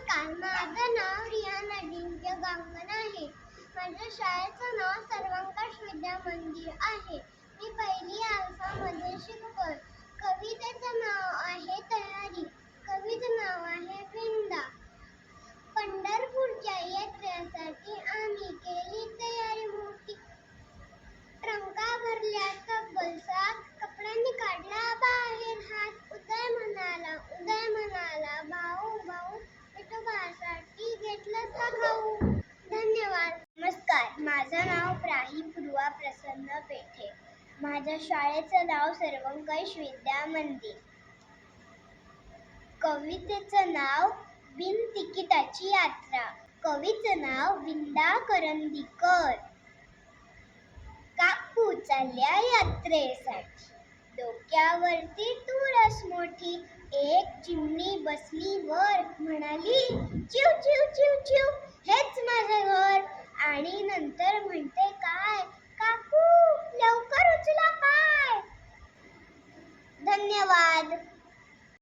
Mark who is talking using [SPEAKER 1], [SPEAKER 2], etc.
[SPEAKER 1] नमस्कार, माझं नाव रिया नदीमच्या गांगण आहे. माझ्या शाळेचं नाव सर्वंकष विद्या मंदिर आहे. मी पहिली अल्फामध्ये शिकतोय. कवितेचं नाव आहे तयारी. कवीचं नाव आहे विंदा. पंढरपूरच्या यात्रेसाठी आम्ही केली तयारी मोठी. ट्रंका भरल्या तब्बल 7, कपड्यांनी काढला बाहेर हात. उदय म्हणाला भाऊ भाऊ, विठोबासाठी घेतलं का खाऊ. धन्यवाद. नमस्कार, माझं नाव पूर्वा प्रसन्न पेठे. माझ्या शाळेचं नाव सर्वंकष विद्या मंदिर. कवितेचं नाव बिन तिकिटाची यात्रा. कवीचं नाव विंदा करंदीकर. काकू चालल्या यात्रेसाठी, डोक्यावरती तुळस मोठी. एक चिमणी बसली वर, म्हणाली चिव चिव चिव चिव, हेच माझं घर. आणि नंतर म्हणते काय, काकू लवकर उचला पाय. धन्यवाद.